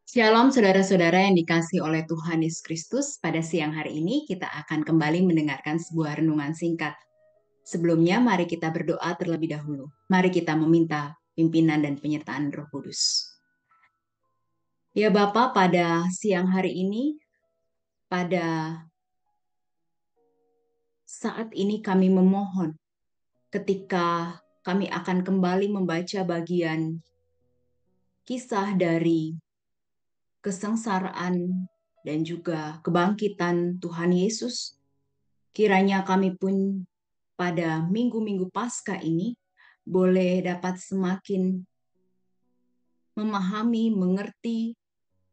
Shalom saudara-saudara yang dikasih oleh Tuhan Yesus Kristus. Pada siang hari ini kita akan kembali mendengarkan sebuah renungan singkat. Sebelumnya mari kita berdoa terlebih dahulu. Mari kita meminta pimpinan dan penyertaan Roh Kudus. Ya Bapa, pada siang hari ini, pada saat ini kami memohon ketika kami akan kembali membaca bagian kisah dari kesengsaraan dan juga kebangkitan Tuhan Yesus. Kiranya kami pun pada minggu-minggu Paskah ini boleh dapat semakin memahami, mengerti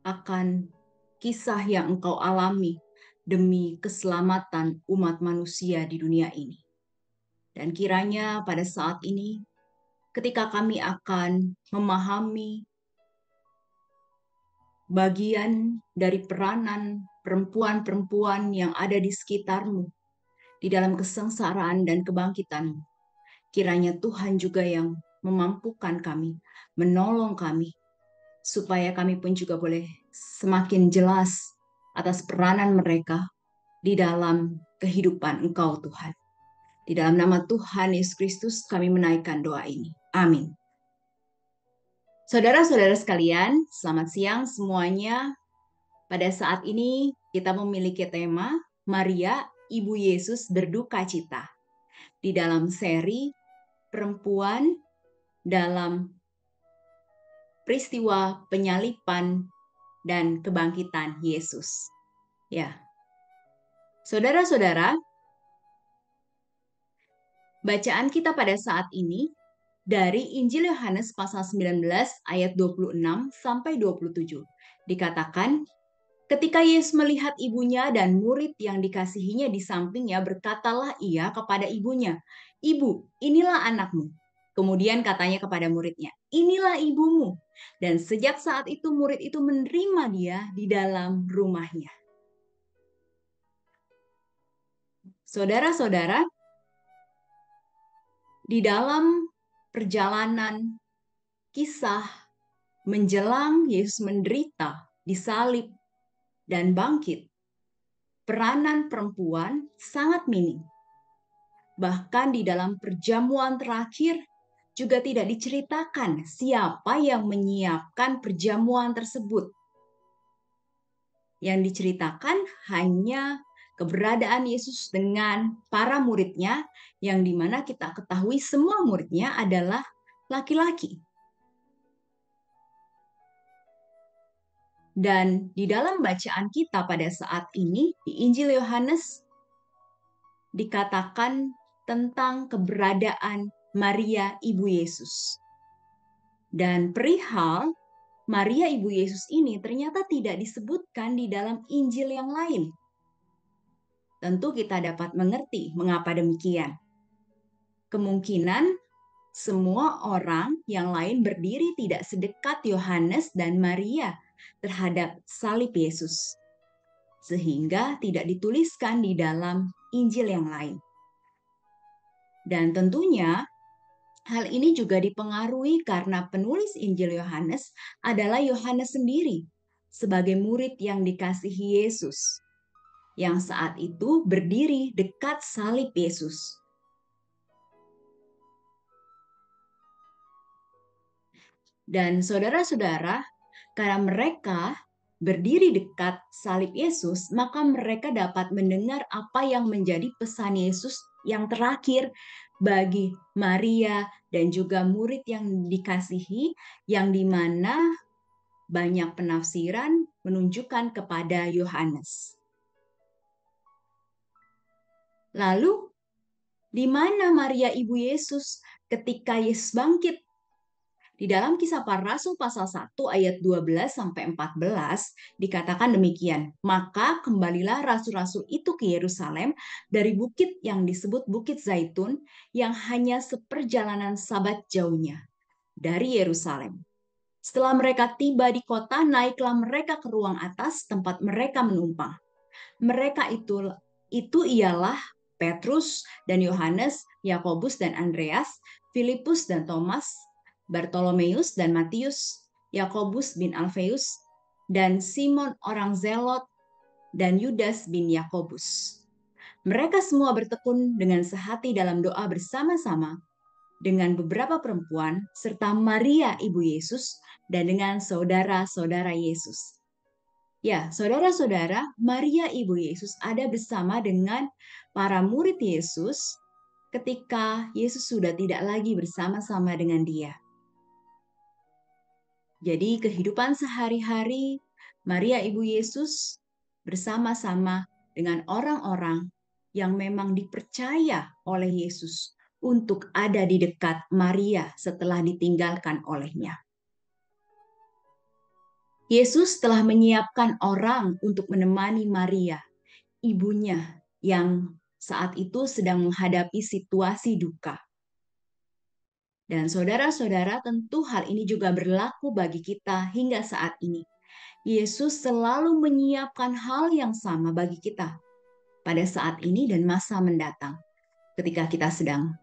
akan kisah yang Engkau alami demi keselamatan umat manusia di dunia ini. Dan kiranya pada saat ini, ketika kami akan memahami bagian dari peranan perempuan-perempuan yang ada di sekitarmu, di dalam kesengsaraan dan kebangkitanmu, kiranya Tuhan juga yang memampukan kami, menolong kami, supaya kami pun juga boleh semakin jelas atas peranan mereka di dalam kehidupan Engkau Tuhan. Di dalam nama Tuhan Yesus Kristus kami menaikkan doa ini. Amin. Saudara-saudara sekalian, selamat siang semuanya. Pada saat ini kita memiliki tema Maria, Ibu Yesus berduka cita. Di dalam seri perempuan dalam peristiwa penyaliban dan kebangkitan Yesus. Ya, saudara-saudara, bacaan kita pada saat ini dari Injil Yohanes pasal 19 ayat 26 sampai 27. Dikatakan, ketika Yesus melihat ibunya dan murid yang dikasihinya di sampingnya, berkatalah ia kepada ibunya, "Ibu, inilah anakmu." Kemudian katanya kepada muridnya, "Inilah ibumu." Dan sejak saat itu murid itu menerima dia di dalam rumahnya. Saudara-saudara, di dalam perjalanan kisah menjelang Yesus menderita, disalib, dan bangkit, peranan perempuan sangat minim. Bahkan di dalam perjamuan terakhir juga tidak diceritakan siapa yang menyiapkan perjamuan tersebut. Yang diceritakan hanya keberadaan Yesus dengan para muridnya, yang dimana kita ketahui semua muridnya adalah laki-laki. Dan di dalam bacaan kita pada saat ini, di Injil Yohanes, dikatakan tentang keberadaan Maria Ibu Yesus. Dan perihal Maria Ibu Yesus ini ternyata tidak disebutkan di dalam Injil yang lain. Tentu kita dapat mengerti mengapa demikian. Kemungkinan semua orang yang lain berdiri tidak sedekat Yohanes dan Maria terhadap salib Yesus, sehingga tidak dituliskan di dalam Injil yang lain. Dan tentunya hal ini juga dipengaruhi karena penulis Injil Yohanes adalah Yohanes sendiri sebagai murid yang dikasihi Yesus, yang saat itu berdiri dekat salib Yesus. Dan saudara-saudara, karena mereka berdiri dekat salib Yesus, maka mereka dapat mendengar apa yang menjadi pesan Yesus yang terakhir bagi Maria dan juga murid yang dikasihi, yang dimana banyak penafsiran menunjukkan kepada Yohanes. Lalu, di mana Maria Ibu Yesus ketika Yesus bangkit? Di dalam Kisah Para Rasul pasal 1 ayat 12 sampai 14 dikatakan demikian. Maka kembalilah rasul-rasul itu ke Yerusalem dari bukit yang disebut Bukit Zaitun, yang hanya seperjalanan sabat jauhnya dari Yerusalem. Setelah mereka tiba di kota, naiklah mereka ke ruang atas tempat mereka menumpang. Mereka itu ialah Petrus dan Yohanes, Yakobus dan Andreas, Filipus dan Thomas, Bartolomeus dan Matius, Yakobus bin Alfeus, dan Simon orang Zelot, dan Yudas bin Yakobus. Mereka semua bertekun dengan sehati dalam doa bersama-sama dengan beberapa perempuan serta Maria ibu Yesus dan dengan saudara-saudara Yesus. Ya, saudara-saudara, Maria ibu Yesus ada bersama dengan para murid Yesus ketika Yesus sudah tidak lagi bersama-sama dengan dia. Jadi kehidupan sehari-hari Maria ibu Yesus bersama-sama dengan orang-orang yang memang dipercaya oleh Yesus untuk ada di dekat Maria setelah ditinggalkan olehnya. Yesus telah menyiapkan orang untuk menemani Maria, ibunya yang saat itu sedang menghadapi situasi duka. Dan saudara-saudara, tentu hal ini juga berlaku bagi kita hingga saat ini. Yesus selalu menyiapkan hal yang sama bagi kita pada saat ini dan masa mendatang. Ketika kita sedang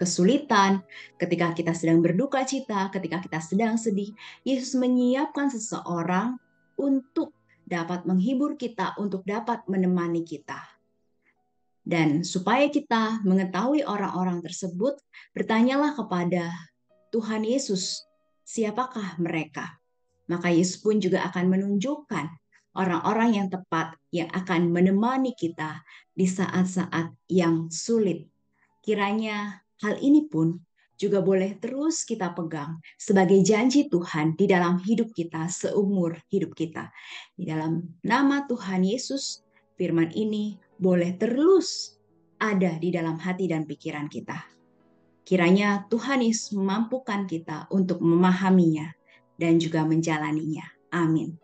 kesulitan, ketika kita sedang berduka cita, ketika kita sedang sedih, Yesus menyiapkan seseorang untuk dapat menghibur kita, untuk dapat menemani kita. Dan supaya kita mengetahui orang-orang tersebut, bertanyalah kepada Tuhan Yesus, siapakah mereka? Maka Yesus pun juga akan menunjukkan orang-orang yang tepat yang akan menemani kita di saat-saat yang sulit. Kiranya hal ini pun juga boleh terus kita pegang sebagai janji Tuhan di dalam hidup kita seumur hidup kita. Di dalam nama Tuhan Yesus, firman ini boleh terus ada di dalam hati dan pikiran kita. Kiranya Tuhan Yesus memampukan kita untuk memahaminya dan juga menjalaninya. Amin.